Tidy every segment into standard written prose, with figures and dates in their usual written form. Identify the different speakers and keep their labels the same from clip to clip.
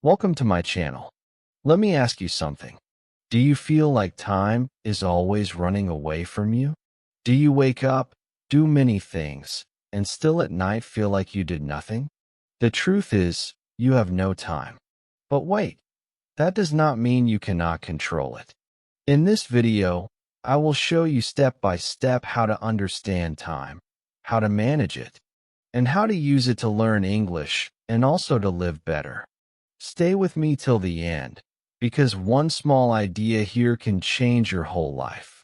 Speaker 1: Welcome to my channel. Let me ask you something. Do you feel like time is always running away from you? Do you wake up, do many things, and still at night feel like you did nothing? The truth is, you have no time. But wait, that does not mean you cannot control it. In this video, I will show you step by step how to understand time, how to manage it, and how to use it to learn English and also to live better. Stay with me till the end, because one small idea here can change your whole life.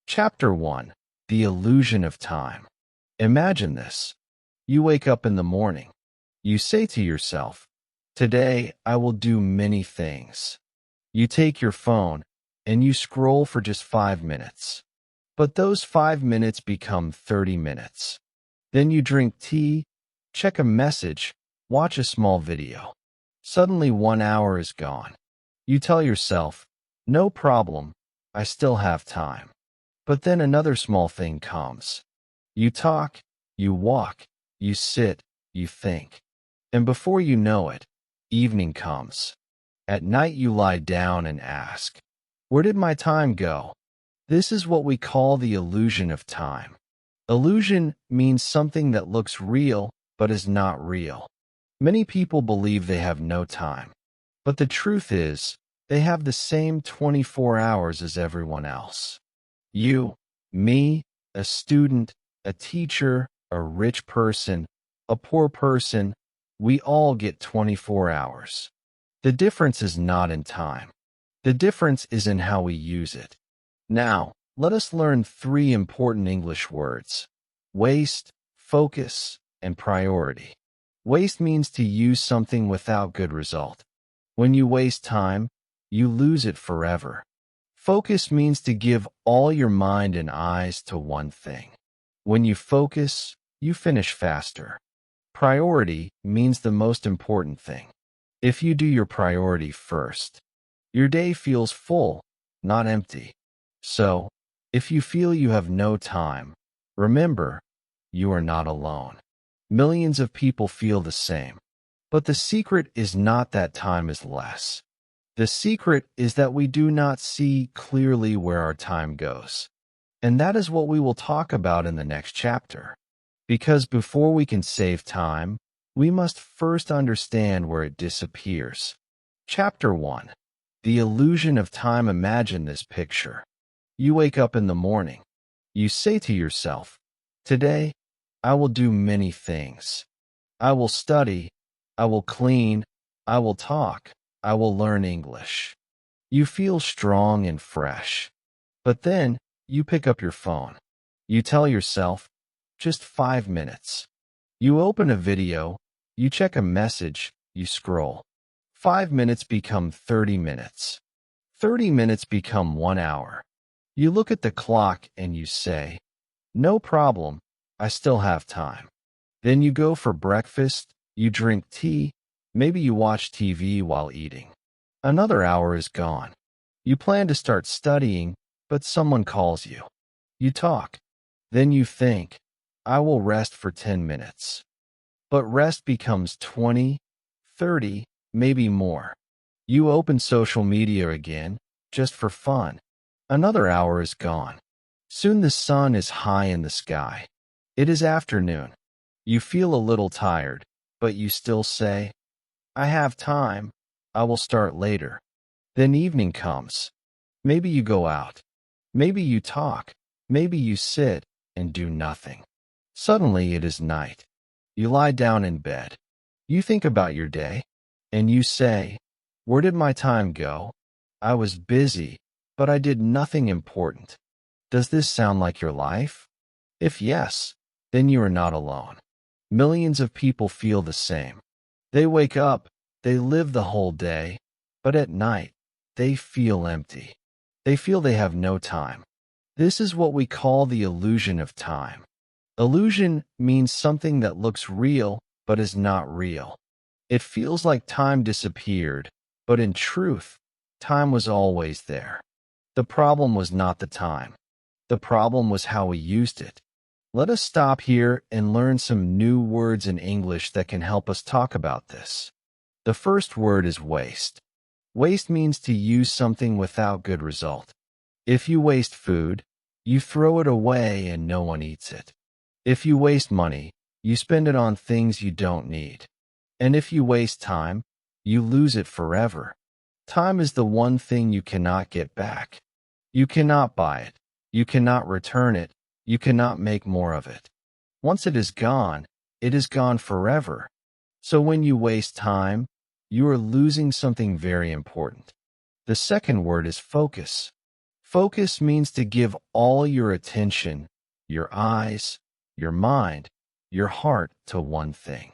Speaker 1: Chapter 1. The Illusion of Time. Imagine this. You wake up in the morning. You say to yourself, "Today I will do many things." You take your phone and you scroll for just 5 minutes. But those 5 minutes become 30 minutes. Then you drink tea, check a message, watch a small video. Suddenly 1 hour is gone. You tell yourself, "No problem, I still have time." But then another small thing comes. You talk, you walk, you sit, you think. And before you know it, evening comes. At night you lie down and ask, "Where did my time go?" This is what we call the illusion of time. Illusion means something that looks real but is not real. Many people believe they have no time, but the truth is, they have the same 24 hours as everyone else. You, me, a student, a teacher, a rich person, a poor person, we all get 24 hours. The difference is not in time. The difference is in how we use it. Now, let us learn 3 important English words: waste, focus, and priority. Waste means to use something without good result. When you waste time, you lose it forever. Focus means to give all your mind and eyes to one thing. When you focus, you finish faster. Priority means the most important thing. If you do your priority first, your day feels full, not empty. So, if you feel you have no time, remember, you are not alone. Millions of people feel the same. But the secret is not that time is less. The secret is that we do not see clearly where our time goes. And that is what we will talk about in the next chapter. Because before we can save time, we must first understand where it disappears. Chapter 1. The Illusion of Time. Imagine this picture. You wake up in the morning. You say to yourself, "Today, I will do many things. I will study, I will clean, I will talk, I will learn English." You feel strong and fresh. But then, you pick up your phone. You tell yourself, "Just 5 minutes." You open a video, you check a message, you scroll. 5 minutes become 30 minutes. 30 minutes become 1 hour. You look at the clock and you say, "No problem, I still have time." Then you go for breakfast, you drink tea, maybe you watch TV while eating. Another hour is gone. You plan to start studying, but someone calls you. You talk. Then you think, "I will rest for 10 minutes. But rest becomes 20, 30, maybe more. You open social media again, just for fun. Another hour is gone. Soon the sun is high in the sky. It is afternoon. You feel a little tired, but you still say, "I have time. I will start later." Then evening comes. Maybe you go out. Maybe you talk. Maybe you sit and do nothing. Suddenly it is night. You lie down in bed. You think about your day, and you say, "Where did my time go? I was busy, but I did nothing important." Does this sound like your life? If yes, then you are not alone. Millions of people feel the same. They wake up, they live the whole day, but at night, they feel empty. They feel they have no time. This is what we call the illusion of time. Illusion means something that looks real but is not real. It feels like time disappeared, but in truth, time was always there. The problem was not the time. The problem was how we used it. Let us stop here and learn some new words in English that can help us talk about this. The first word is waste. Waste means to use something without good result. If you waste food, you throw it away and no one eats it. If you waste money, you spend it on things you don't need. And if you waste time, you lose it forever. Time is the one thing you cannot get back. You cannot buy it. You cannot return it. You cannot make more of it. Once it is gone forever. So when you waste time, you are losing something very important. The second word is focus. Focus means to give all your attention, your eyes, your mind, your heart to one thing.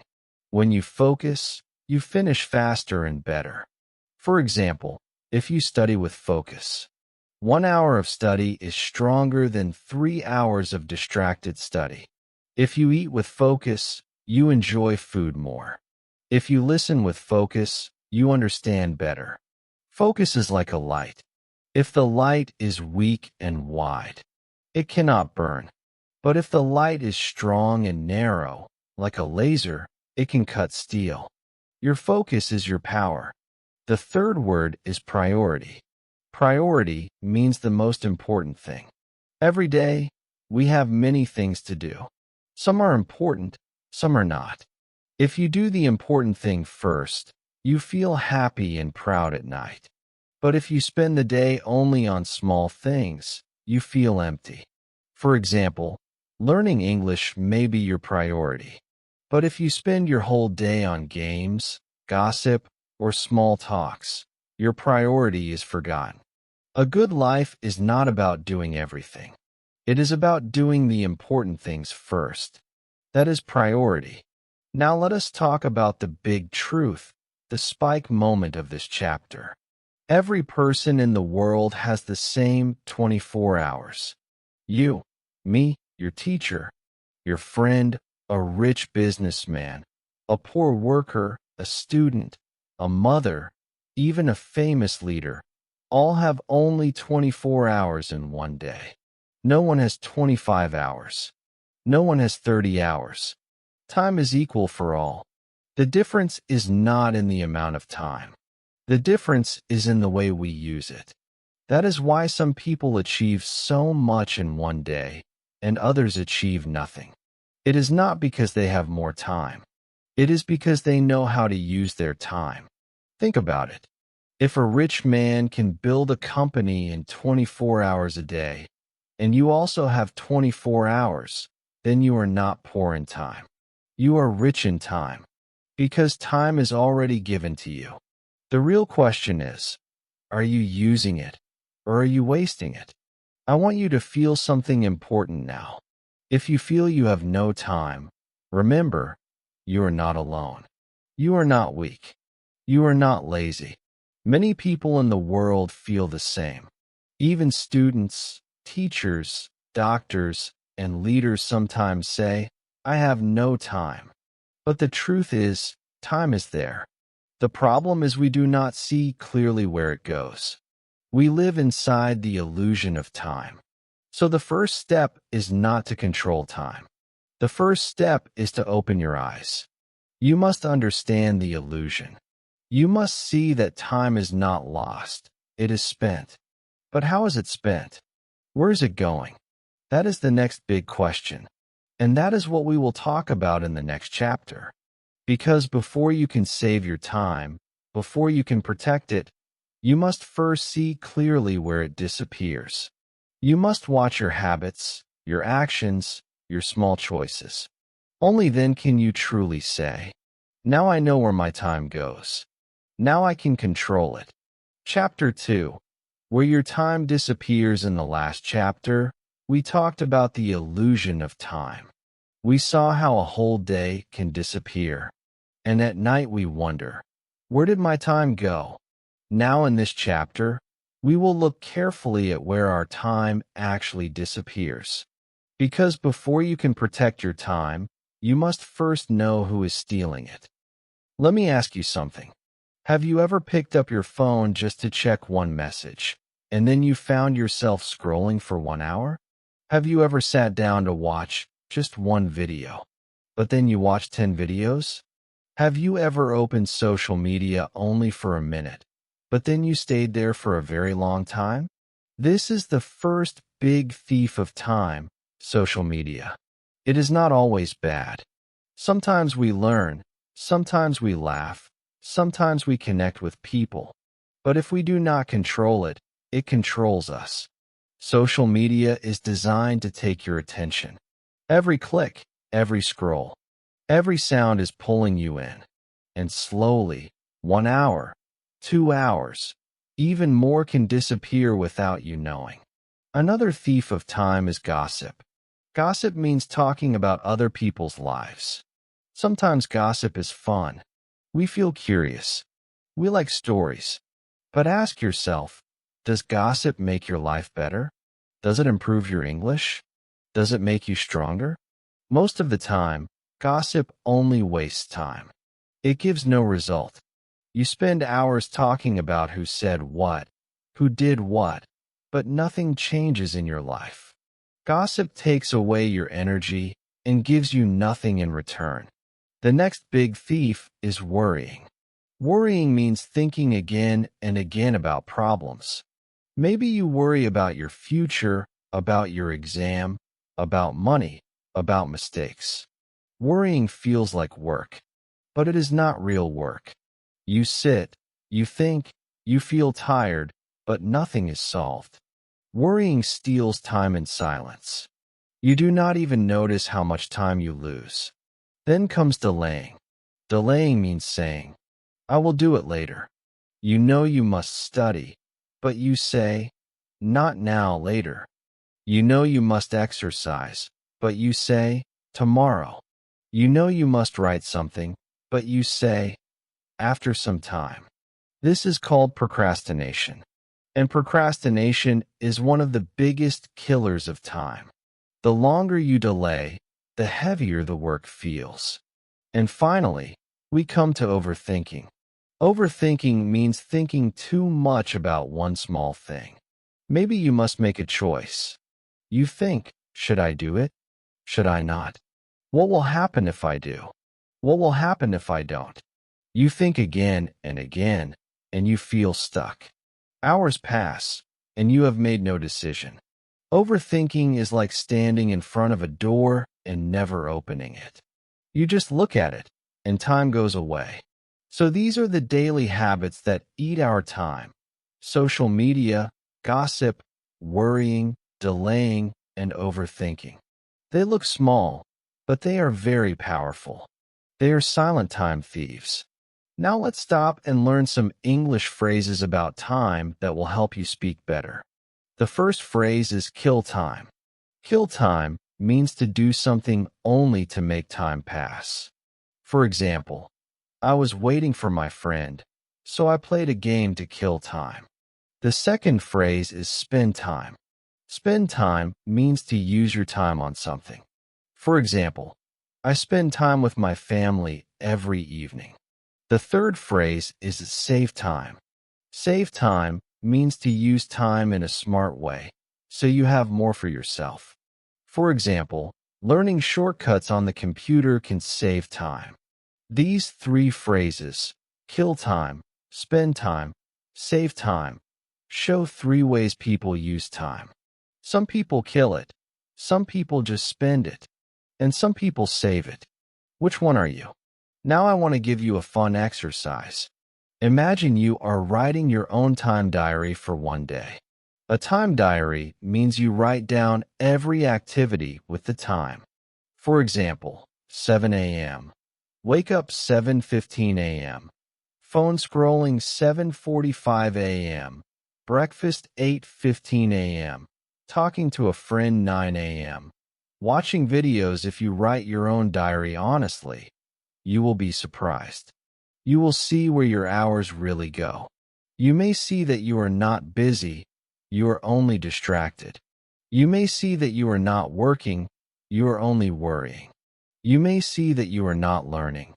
Speaker 1: When you focus, you finish faster and better. For example, if you study with focus, 1 hour of study is stronger than 3 hours of distracted study. If you eat with focus, you enjoy food more. If you listen with focus, you understand better. Focus is like a light. If the light is weak and wide, it cannot burn. But if the light is strong and narrow, like a laser, it can cut steel. Your focus is your power. The third word is priority. Priority means the most important thing. Every day, we have many things to do. Some are important, some are not. If you do the important thing first, you feel happy and proud at night. But if you spend the day only on small things, you feel empty. For example, learning English may be your priority. But if you spend your whole day on games, gossip, or small talks, your priority is forgotten. A good life is not about doing everything. It is about doing the important things first. That is priority. Now let us talk about the big truth, the spike moment of this chapter. Every person in the world has the same 24 hours. You, me, your teacher, your friend, a rich businessman, a poor worker, a student, a mother, even a famous leader, all have only 24 hours in one day. No one has 25 hours. No one has 30 hours. Time is equal for all. The difference is not in the amount of time. The difference is in the way we use it. That is why some people achieve so much in one day, and others achieve nothing. It is not because they have more time. It is because they know how to use their time. Think about it. If a rich man can build a company in 24 hours a day, and you also have 24 hours, then you are not poor in time. You are rich in time, because time is already given to you. The real question is, are you using it, or are you wasting it? I want you to feel something important now. If you feel you have no time, remember, you are not alone. You are not weak. You are not lazy. Many people in the world feel the same. Even students, teachers, doctors, and leaders sometimes say, I have no time. But the truth is, time is there. The problem is we do not see clearly where it goes. We live inside the illusion of time. So the first step is not to control time. The first step is to open your eyes. You must understand the illusion. You must see that time is not lost. It is spent. But how is it spent? Where is it going? That is the next big question. And that is what we will talk about in the next chapter. Because before you can save your time, before you can protect it, you must first see clearly where it disappears. You must watch your habits, your actions, your small choices. Only then can you truly say, now I know where my time goes. Now I can control it. Chapter 2. Where your time disappears. In the last chapter, we talked about the illusion of time. We saw how a whole day can disappear. And at night we wonder, where did my time go? Now in this chapter, we will look carefully at where our time actually disappears. Because before you can protect your time, you must first know who is stealing it. Let me ask you something. Have you ever picked up your phone just to check one message, and then you found yourself scrolling for 1 hour? Have you ever sat down to watch just one video, but then you watched 10 videos? Have you ever opened social media only for a minute, but then you stayed there for a very long time? This is the first big thief of time, social media. It is not always bad. Sometimes we learn, sometimes we laugh, sometimes we connect with people. But if we do not control it, it controls us. Social media is designed to take your attention. Every click, every scroll, every sound is pulling you in. And slowly, 1 hour, 2 hours, even more can disappear without you knowing. Another thief of time is gossip. Gossip means talking about other people's lives. Sometimes gossip is fun. We feel curious. We like stories. But ask yourself, does gossip make your life better? Does it improve your English? Does it make you stronger? Most of the time, gossip only wastes time. It gives no result. You spend hours talking about who said what, who did what, but nothing changes in your life. Gossip takes away your energy and gives you nothing in return. The next big thief is worrying. Worrying means thinking again and again about problems. Maybe you worry about your future, about your exam, about money, about mistakes. Worrying feels like work, but it is not real work. You sit, you think, you feel tired, but nothing is solved. Worrying steals time in silence. You do not even notice how much time you lose. Then comes delaying. Delaying means saying, I will do it later. You know you must study, but you say, not now, later. You know you must exercise, but you say, tomorrow. You know you must write something, but you say, after some time. This is called procrastination. And procrastination is one of the biggest killers of time. The longer you delay, the heavier the work feels. And finally, we come to overthinking. Overthinking means thinking too much about one small thing. Maybe you must make a choice. You think, should I do it? Should I not? What will happen if I do? What will happen if I don't? You think again and again, and you feel stuck. Hours pass, and you have made no decision. Overthinking is like standing in front of a door and never opening it. You just look at it, and time goes away. So these are the daily habits that eat our time: social media, gossip, worrying, delaying, and overthinking. They look small, but they are very powerful. They are silent time thieves. Now let's stop and learn some English phrases about time that will help you speak better. The first phrase is kill time. Kill time means to do something only to make time pass. For example, I was waiting for my friend, so I played a game to kill time. The second phrase is spend time. Spend time means to use your time on something. For example, I spend time with my family every evening. The third phrase is save time. Save time means to use time in a smart way, so you have more for yourself. For example, learning shortcuts on the computer can save time. These three phrases, kill time, spend time, save time, show three ways people use time. Some people kill it, some people just spend it, and some people save it. Which one are you? Now I want to give you a fun exercise. Imagine you are writing your own time diary for one day. A time diary means you write down every activity with the time. For example, 7 a.m. Wake up 7:15 a.m. Phone scrolling 7:45 a.m. Breakfast 8:15 a.m. Talking to a friend 9 a.m. Watching videos. If you write your own diary honestly, you will be surprised. You will see where your hours really go. You may see that you are not busy, you are only distracted. You may see that you are not working, you are only worrying. You may see that you are not learning,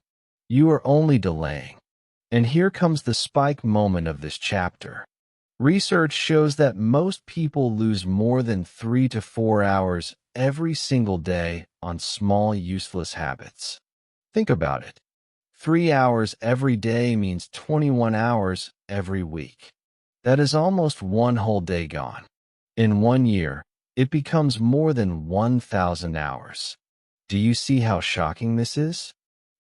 Speaker 1: you are only delaying. And here comes the spike moment of this chapter. Research shows that most people lose more than 3 to 4 hours every single day on small, useless habits. Think about it. 3 hours every day means 21 hours every week. That is almost one whole day gone. In 1 year, it becomes more than 1,000 hours. Do you see how shocking this is?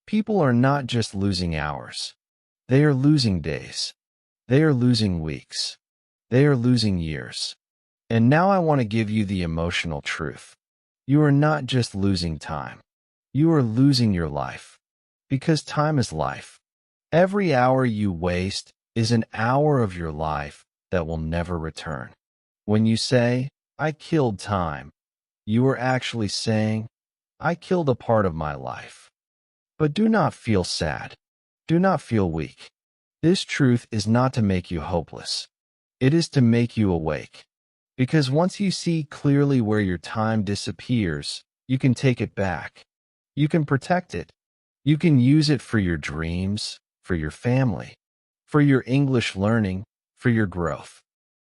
Speaker 1: People are not just losing hours. They are losing days. They are losing weeks. They are losing years. And now I want to give you the emotional truth. You are not just losing time. You are losing your life. Because time is life. Every hour you waste is an hour of your life that will never return. When you say, I killed time, you are actually saying, I killed a part of my life. But do not feel sad. Do not feel weak. This truth is not to make you hopeless. It is to make you awake. Because once you see clearly where your time disappears, you can take it back. You can protect it. You can use it for your dreams, for your family, for your English learning, for your growth.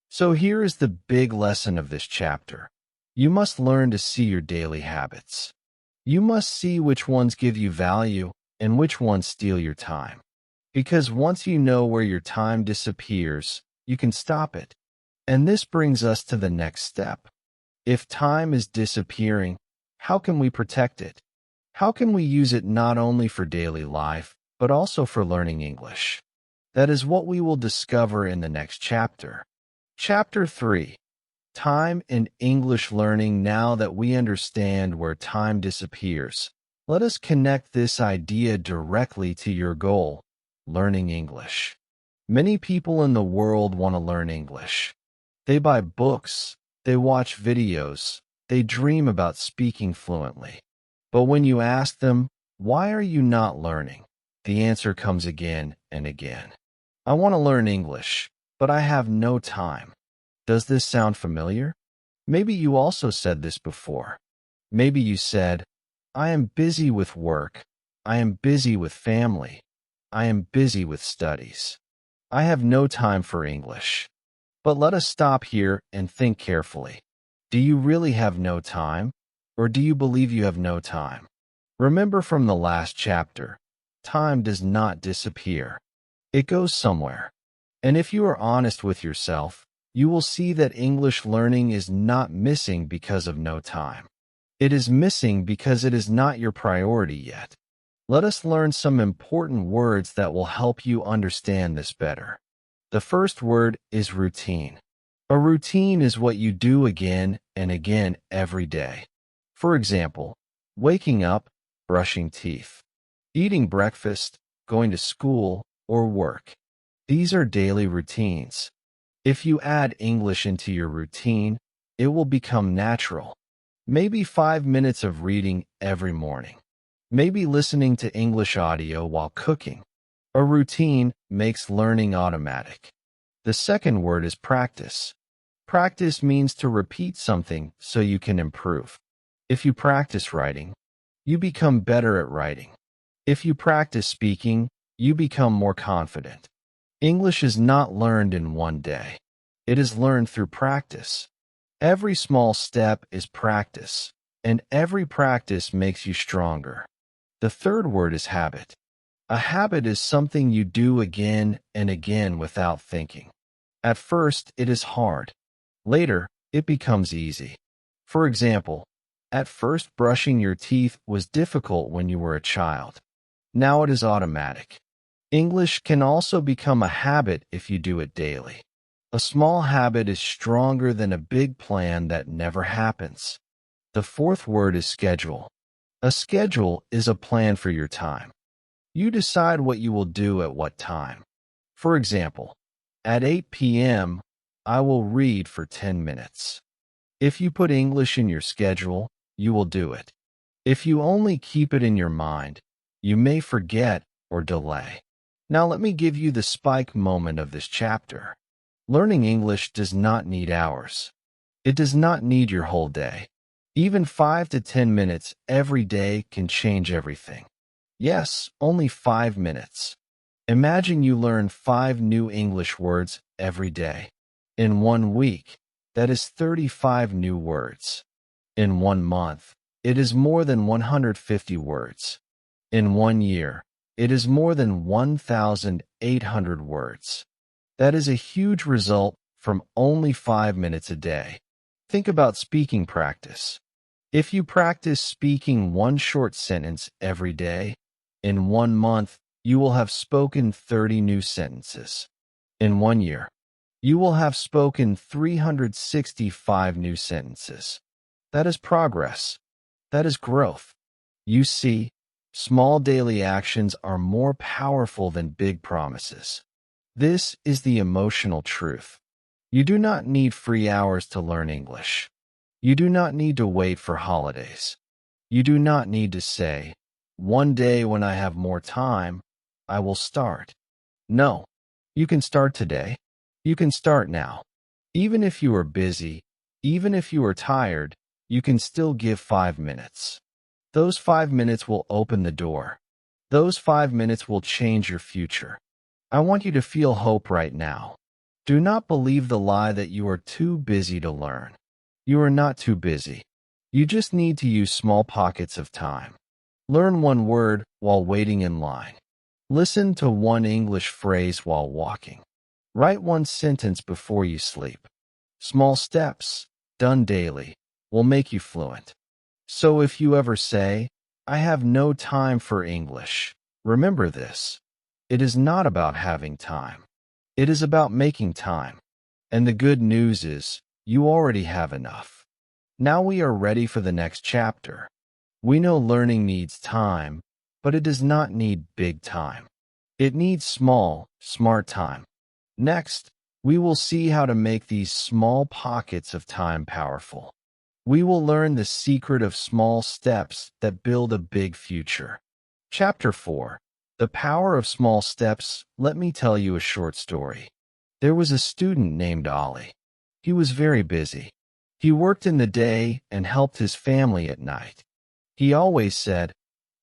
Speaker 1: So here is the big lesson of this chapter. You must learn to see your daily habits. You must see which ones give you value and which ones steal your time. Because once you know where your time disappears, you can stop it. And this brings us to the next step. If time is disappearing, how can we protect it? How can we use it not only for daily life, but also for learning English? That is what we will discover in the next chapter. Chapter 3. Time and English learning. Now that we understand where time disappears, let us connect this idea directly to your goal, learning English. Many people in the world want to learn English. They buy books, they watch videos, they dream about speaking fluently. But when you ask them, why are you not learning? The answer comes again and again. I want to learn English, but I have no time. Does this sound familiar? Maybe you also said this before. Maybe you said, I am busy with work. I am busy with family. I am busy with studies. I have no time for English. But let us stop here and think carefully. Do you really have no time? Or do you believe you have no time? Remember from the last chapter, time does not disappear. It goes somewhere. And if you are honest with yourself, you will see that English learning is not missing because of no time. It is missing because it is not your priority yet. Let us learn some important words that will help you understand this better. The first word is routine. A routine is what you do again and again every day. For example, waking up, brushing teeth, eating breakfast, going to school, or work. These are daily routines. If you add English into your routine, it will become natural. Maybe 5 minutes of reading every morning. Maybe listening to English audio while cooking. A routine makes learning automatic. The second word is practice. Practice means to repeat something so you can improve. If you practice writing, you become better at writing. If you practice speaking, you become more confident. English is not learned in one day. It is learned through practice. Every small step is practice, and every practice makes you stronger. The third word is habit. A habit is something you do again and again without thinking. At first, it is hard. Later, it becomes easy. For example, at first brushing your teeth was difficult when you were a child. Now it is automatic. English can also become a habit if you do it daily. A small habit is stronger than a big plan that never happens. The fourth word is schedule. A schedule is a plan for your time. You decide what you will do at what time. For example, at 8 p.m., I will read for 10 minutes. If you put English in your schedule, you will do it. If you only keep it in your mind, you may forget or delay. Now let me give you the spike moment of this chapter. Learning English does not need hours. It does not need your whole day. Even 5 to 10 minutes every day can change everything. Yes, only 5 minutes. Imagine you learn 5 new English words every day. In 1 week, that is 35 new words. In 1 month, it is more than 150 words. In 1 year, It is more than 1,800 words. That is a huge result from only 5 minutes a day. Think about speaking practice. If you practice speaking one short sentence every day, in 1 month, you will have spoken 30 new sentences. In 1 year, you will have spoken 365 new sentences. That is progress. That is growth. You see, small daily actions are more powerful than big promises. This is the emotional truth. You do not need free hours to learn English. You do not need to wait for holidays. You do not need to say, "One day when I have more time, I will start." No, you can start today. You can start now. Even if you are busy, even if you are tired, you can still give 5 minutes. Those 5 minutes will open the door. Those 5 minutes will change your future. I want you to feel hope right now. Do not believe the lie that you are too busy to learn. You are not too busy. You just need to use small pockets of time. Learn one word while waiting in line. Listen to one English phrase while walking. Write one sentence before you sleep. Small steps, done daily, will make you fluent. So if you ever say, "I have no time for English," remember this. It is not about having time. It is about making time. And the good news is, you already have enough. Now we are ready for the next chapter. We know learning needs time, but it does not need big time. It needs small, smart time. Next, we will see how to make these small pockets of time powerful. We will learn the secret of small steps that build a big future. Chapter 4. The Power of Small Steps. Let me tell you a short story. There was a student named Ollie. He was very busy. He worked in the day and helped his family at night. He always said,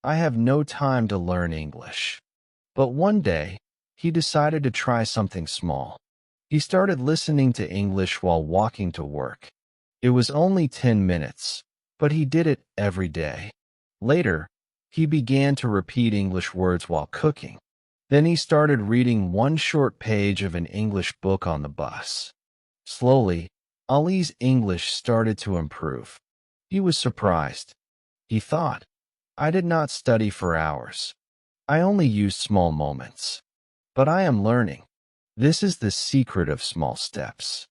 Speaker 1: "I have no time to learn English." But one day, he decided to try something small. He started listening to English while walking to work. It was only 10 minutes, but he did it every day. Later, he began to repeat English words while cooking. Then he started reading one short page of an English book on the bus. Slowly, Ali's English started to improve. He was surprised. He thought, "I did not study for hours. I only used small moments. But I am learning." This is the secret of small steps.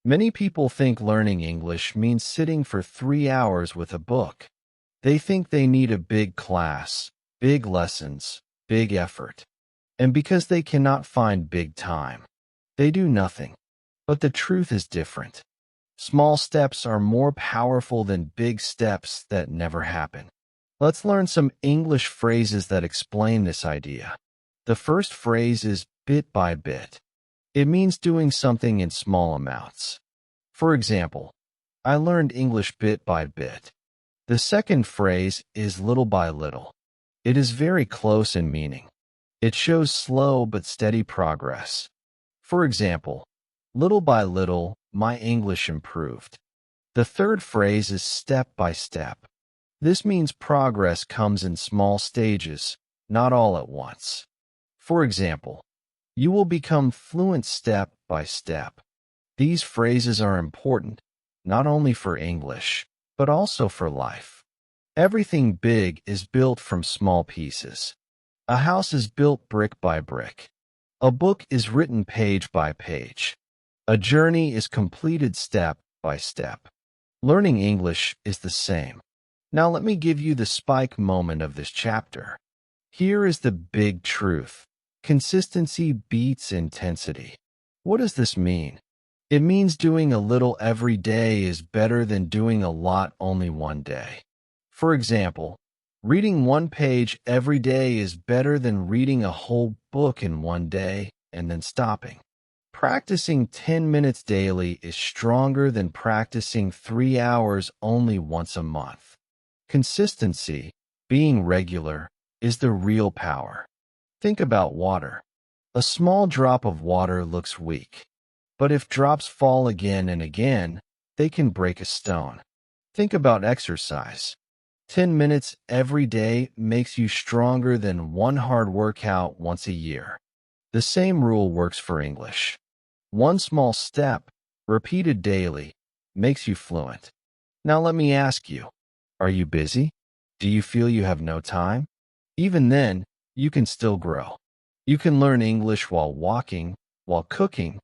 Speaker 1: Many people think learning English means sitting for 3 hours with a book. They think they need a big class, big lessons, big effort. And because they cannot find big time, they do nothing. But the truth is different. Small steps are more powerful than big steps that never happen. Let's learn some English phrases that explain this idea. The first phrase is bit by bit. It means doing something in small amounts. For example, "I learned English bit by bit." The second phrase is little by little. It is very close in meaning. It shows slow but steady progress. For example, "Little by little, my English improved." The third phrase is step by step. This means progress comes in small stages, not all at once. For example, "You will become fluent step by step." These phrases are important, not only for English, but also for life. Everything big is built from small pieces. A house is built brick by brick. A book is written page by page. A journey is completed step by step. Learning English is the same. Now let me give you the spike moment of this chapter. Here is the big truth. Consistency beats intensity. What does this mean? It means doing a little every day is better than doing a lot only one day. For example, reading one page every day is better than reading a whole book in one day and then stopping. Practicing 10 minutes daily is stronger than practicing 3 hours only once a month. Consistency, being regular, is the real power. Think about water. A small drop of water looks weak, but if drops fall again and again, they can break a stone. Think about exercise. 10 minutes every day makes you stronger than one hard workout once a year. The same rule works for English. One small step, repeated daily, makes you fluent. Now let me ask you, are you busy? Do you feel you have no time? Even then, you can still grow. You can learn English while walking, while cooking,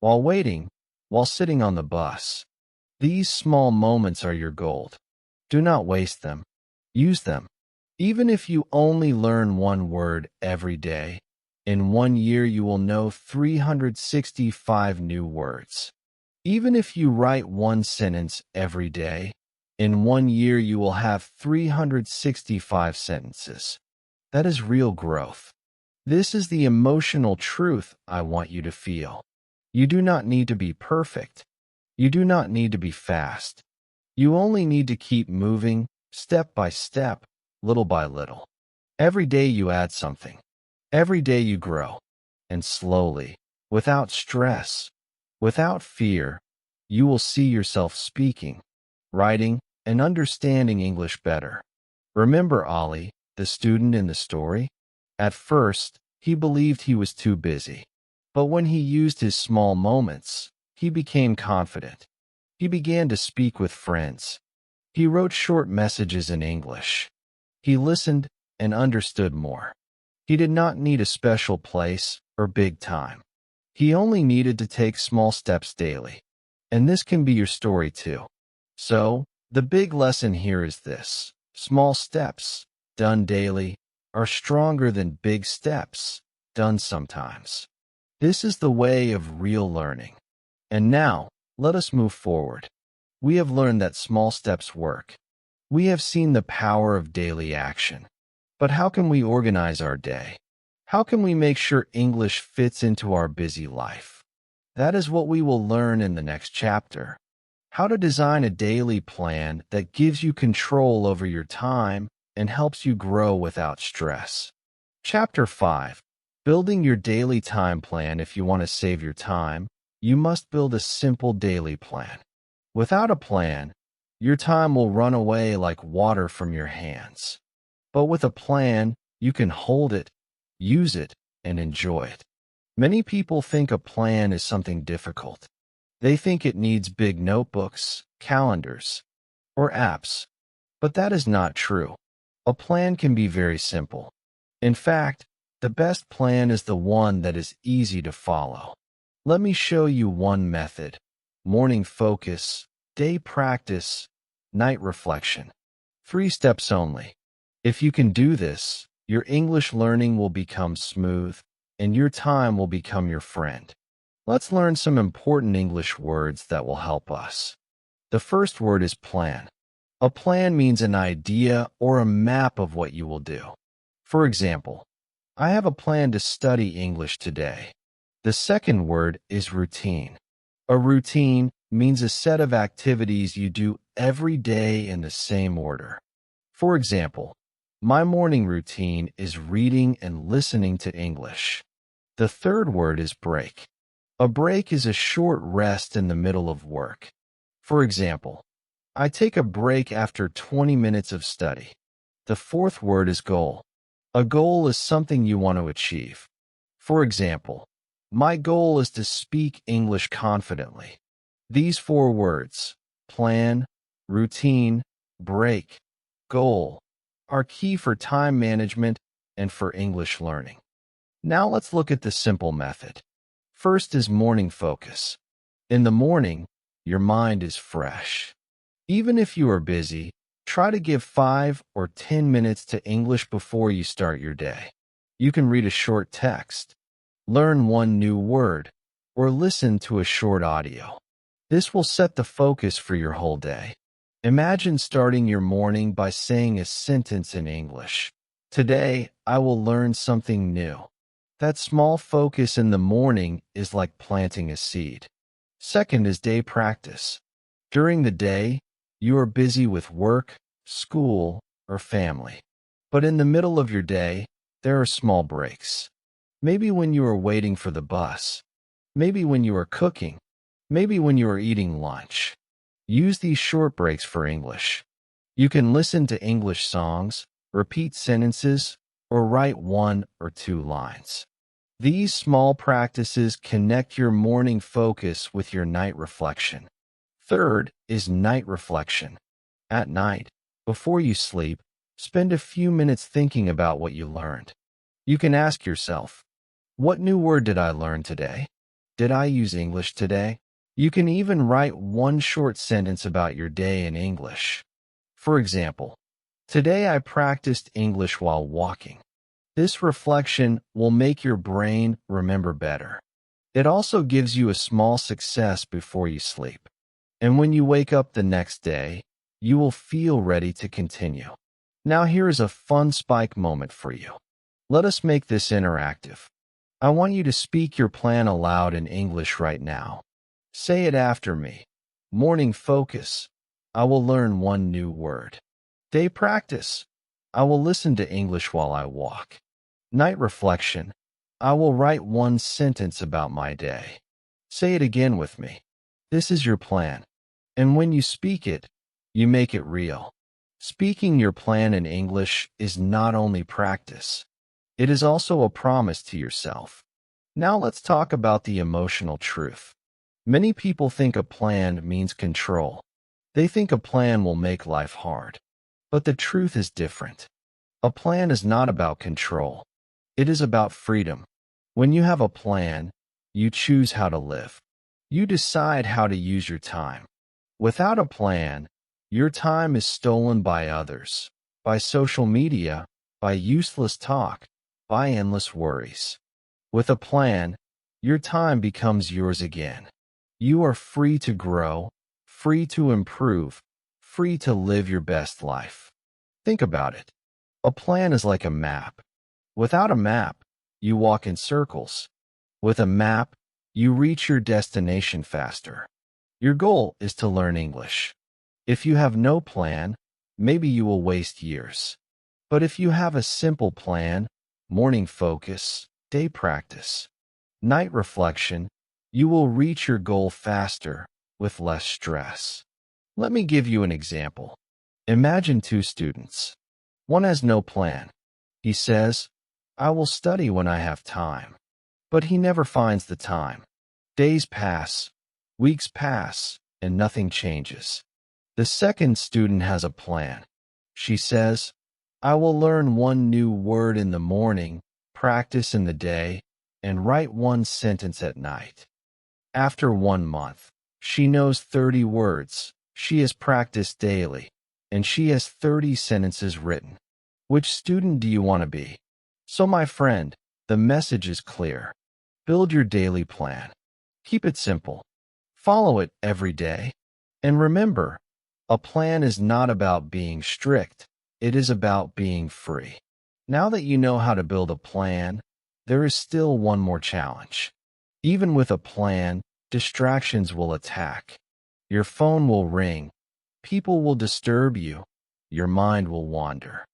Speaker 1: while waiting, while sitting on the bus. These small moments are your gold. Do not waste them. Use them. Even if you only learn one word every day, in 1 year you will know 365 new words. Even if you write one sentence every day, in 1 year you will have 365 sentences. That is real growth. This is the emotional truth I want you to feel. You do not need to be perfect. You do not need to be fast. You only need to keep moving, step by step, little by little. Every day you add something. Every day you grow. And slowly, without stress, without fear, you will see yourself speaking, writing, and understanding English better. Remember Ali, the student in the story? At first, he believed he was too busy. But when he used his small moments, he became confident. He began to speak with friends. He wrote short messages in English. He listened and understood more. He did not need a special place or big time. He only needed to take small steps daily. And this can be your story too. So, the big lesson here is this. Small steps, done daily, are stronger than big steps, done sometimes. This is the way of real learning. And now, let us move forward. We have learned that small steps work. We have seen the power of daily action. But how can we organize our day? How can we make sure English fits into our busy life? That is what we will learn in the next chapter. How to design a daily plan that gives you control over your time and helps you grow without stress. Chapter 5. Building your daily time plan. If you want to save your time, you must build a simple daily plan. Without a plan, your time will run away like water from your hands. But with a plan, you can hold it, use it, and enjoy it. Many people think a plan is something difficult. They think it needs big notebooks, calendars, or apps. But that is not true. A plan can be very simple. In fact, the best plan is the one that is easy to follow. Let me show you one method. Morning focus, day practice, night reflection. 3 steps only. If you can do this, your English learning will become smooth, and your time will become your friend. Let's learn some important English words that will help us. The first word is plan. A plan means an idea or a map of what you will do. For example, I have a plan to study English today. The second word is routine. A routine means a set of activities you do every day in the same order. For example, my morning routine is reading and listening to English. The third word is break. A break is a short rest in the middle of work. For example, I take a break after 20 minutes of study. The fourth word is goal. A goal is something you want to achieve. For example, my goal is to speak English confidently. These 4 words, plan, routine, break, goal, are key for time management and for English learning. Now let's look at the simple method. First is morning focus. In the morning, your mind is fresh. Even if you are busy, try to give 5 or 10 minutes to English before you start your day. You can read a short text, learn one new word, or listen to a short audio. This will set the focus for your whole day. Imagine starting your morning by saying a sentence in English. Today, I will learn something new. That small focus in the morning is like planting a seed. Second is day practice. During the day, you are busy with work, school, or family. But in the middle of your day, there are small breaks. Maybe when you are waiting for the bus. Maybe when you are cooking. Maybe when you are eating lunch. Use these short breaks for English. You can listen to English songs, repeat sentences, or write 1 or 2 lines. These small practices connect your morning focus with your night reflection. Third is night reflection. At night, before you sleep, spend a few minutes thinking about what you learned. You can ask yourself, what new word did I learn today? Did I use English today? You can even write one short sentence about your day in English. For example, today I practiced English while walking. This reflection will make your brain remember better. It also gives you a small success before you sleep. And when you wake up the next day, you will feel ready to continue. Now here is a fun spike moment for you. Let us make this interactive. I want you to speak your plan aloud in English right now. Say it after me. Morning focus. I will learn one new word. Day practice. I will listen to English while I walk. Night reflection. I will write one sentence about my day. Say it again with me. This is your plan. And when you speak it, you make it real. Speaking your plan in English is not only practice, it is also a promise to yourself. Now let's talk about the emotional truth. Many people think a plan means control. They think a plan will make life hard. But the truth is different. A plan is not about control. It is about freedom. When you have a plan, you choose how to live. You decide how to use your time. Without a plan, your time is stolen by others, by social media, by useless talk, by endless worries. With a plan, your time becomes yours again. You are free to grow, free to improve, free to live your best life. Think about it. A plan is like a map. Without a map, you walk in circles. With a map, you reach your destination faster. Your goal is to learn English. If you have no plan, maybe you will waste years. But if you have a simple plan, morning focus, day practice, night reflection, you will reach your goal faster with less stress. Let me give you an example. Imagine two students. One has no plan. He says, I will study when I have time. But he never finds the time. Days pass, weeks pass, and nothing changes. The second student has a plan. She says, I will learn one new word in the morning, practice in the day, and write one sentence at night. After 1 month, she knows 30 words. She has practiced daily, and she has 30 sentences written. Which student do you want to be? So, my friend, the message is clear. Build your daily plan. Keep it simple. Follow it every day. And remember, a plan is not about being strict. It is about being free. Now that you know how to build a plan, there is still one more challenge. Even with a plan, distractions will attack. Your phone will ring. People will disturb you. Your mind will wander.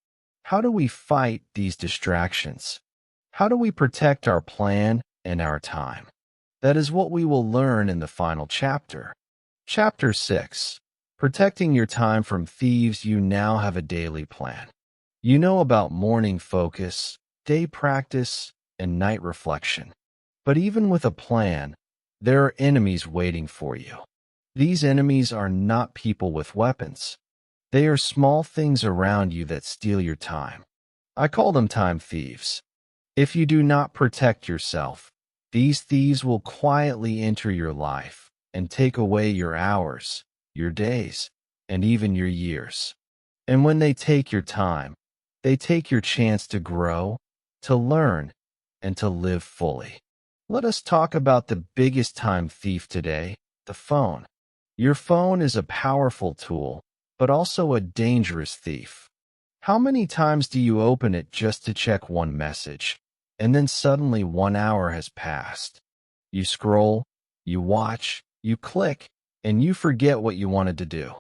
Speaker 1: How do we fight these distractions? How do we protect our plan and our time? That is what we will learn in the final chapter. Chapter 6. Protecting your time from thieves. You now have a daily plan. You know about morning focus, day practice, and night reflection. But even with a plan, there are enemies waiting for you. These enemies are not people with weapons. They are small things around you that steal your time. I call them time thieves. If you do not protect yourself, these thieves will quietly enter your life and take away your hours, your days, and even your years. And when they take your time, they take your chance to grow, to learn, and to live fully. Let us talk about the biggest time thief today, the phone. Your phone is a powerful tool, but also a dangerous thief. How many times do you open it just to check one message, and then suddenly 1 hour has passed? You scroll, you watch, you click, and you forget what you wanted to do.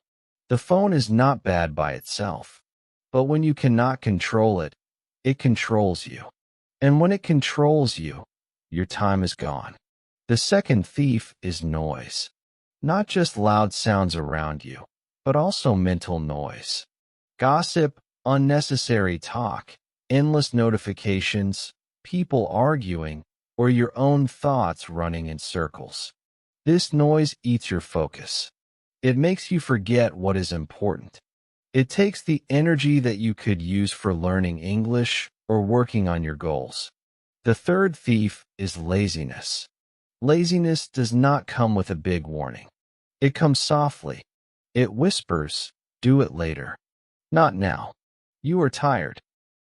Speaker 1: The phone is not bad by itself, but when you cannot control it, it controls you. And when it controls you, your time is gone. The second thief is noise. Not just loud sounds around you, but also mental noise. Gossip, unnecessary talk, endless notifications, people arguing, or your own thoughts running in circles. This noise eats your focus. It makes you forget what is important. It takes the energy that you could use for learning English or working on your goals. The third thief is laziness. Laziness does not come with a big warning. It comes softly. It whispers, "Do it later." Not now. You are tired.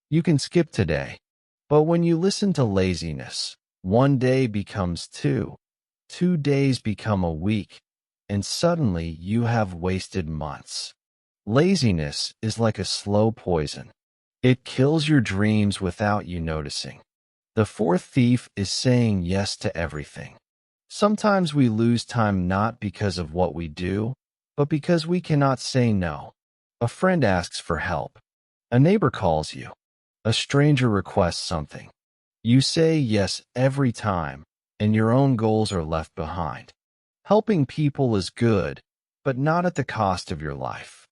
Speaker 1: You can skip today. But when you listen to laziness, one day becomes two. 2 days become a week. And suddenly you have wasted months. Laziness is like a slow poison. It kills your dreams without you noticing. The fourth thief is saying yes to everything. Sometimes we lose time not because of what we do, but because we cannot say no. A friend asks for help. A neighbor calls you. A stranger requests something. You say yes every time, and your own goals are left behind. Helping people is good, but not at the cost of your life.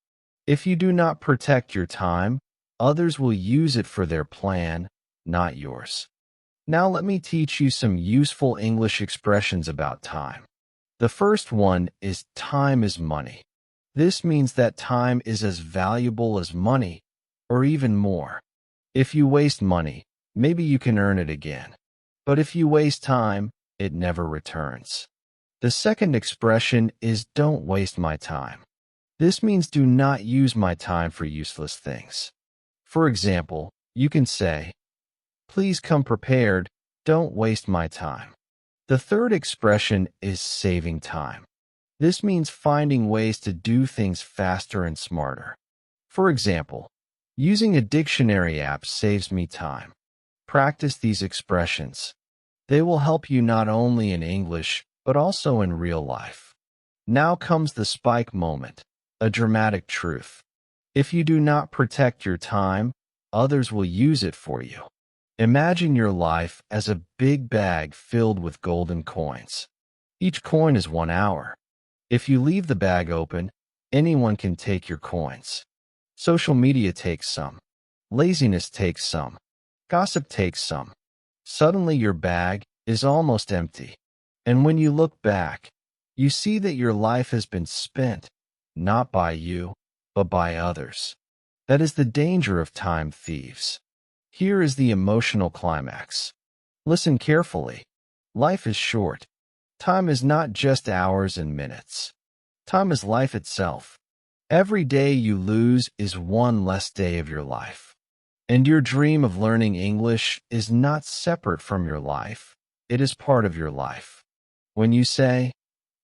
Speaker 1: If you do not protect your time, others will use it for their plan, not yours. Now let me teach you some useful English expressions about time. The first one is time is money. This means that time is as valuable as money, or even more. If you waste money, maybe you can earn it again. But if you waste time, it never returns. The second expression is don't waste my time. This means do not use my time for useless things. For example, you can say, "Please come prepared, don't waste my time." The third expression is saving time. This means finding ways to do things faster and smarter. For example, using a dictionary app saves me time. Practice these expressions. They will help you not only in English, but also in real life. Now comes the spike moment, a dramatic truth. If you do not protect your time, others will use it for you. Imagine your life as a big bag filled with golden coins. Each coin is 1 hour. If you leave the bag open, anyone can take your coins. Social media takes some. Laziness takes some. Gossip takes some. Suddenly your bag is almost empty. And when you look back, you see that your life has been spent, not by you, but by others. That is the danger of time thieves. Here is the emotional climax. Listen carefully. Life is short. Time is not just hours and minutes. Time is life itself. Every day you lose is one less day of your life. And your dream of learning English is not separate from your life. It is part of your life. When you say,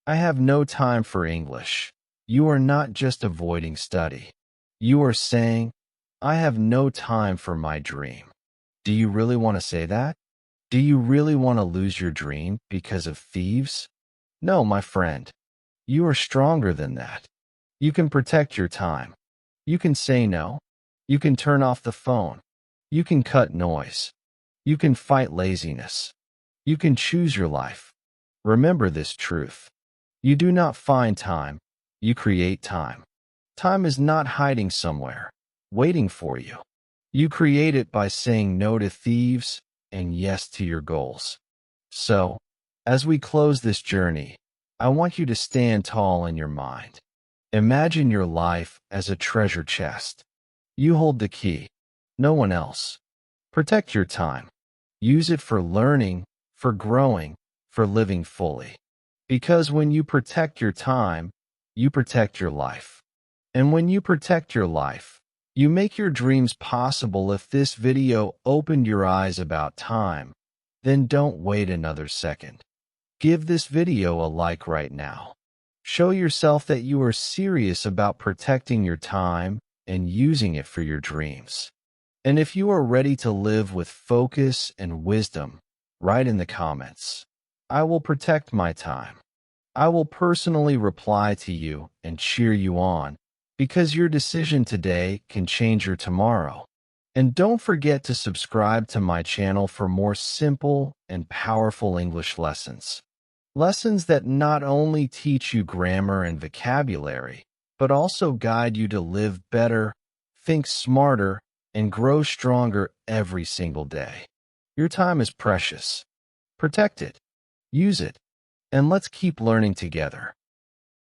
Speaker 1: "I have no time for English," you are not just avoiding study. You are saying, "I have no time for my dream." Do you really want to say that? Do you really want to lose your dream because of thieves? No, my friend. You are stronger than that. You can protect your time. You can say no. You can turn off the phone. You can cut noise. You can fight laziness. You can choose your life. Remember this truth. You do not find time. You create time. Time is not hiding somewhere, waiting for you. You create it by saying no to thieves and yes to your goals. So, as we close this journey, I want you to stand tall in your mind. Imagine your life as a treasure chest. You hold the key, no one else. Protect your time. Use it for learning, for growing, for living fully. Because when you protect your time, you protect your life. And when you protect your life, you make your dreams possible. If this video opened your eyes about time, then don't wait another second. Give this video a like right now. Show yourself that you are serious about protecting your time and using it for your dreams. And if you are ready to live with focus and wisdom, write in the comments, "I will protect my time." I will personally reply to you and cheer you on, because your decision today can change your tomorrow. And don't forget to subscribe to my channel for more simple and powerful English lessons. Lessons that not only teach you grammar and vocabulary, but also guide you to live better, think smarter, and grow stronger every single day. Your time is precious. Protect it, use it, and let's keep learning together.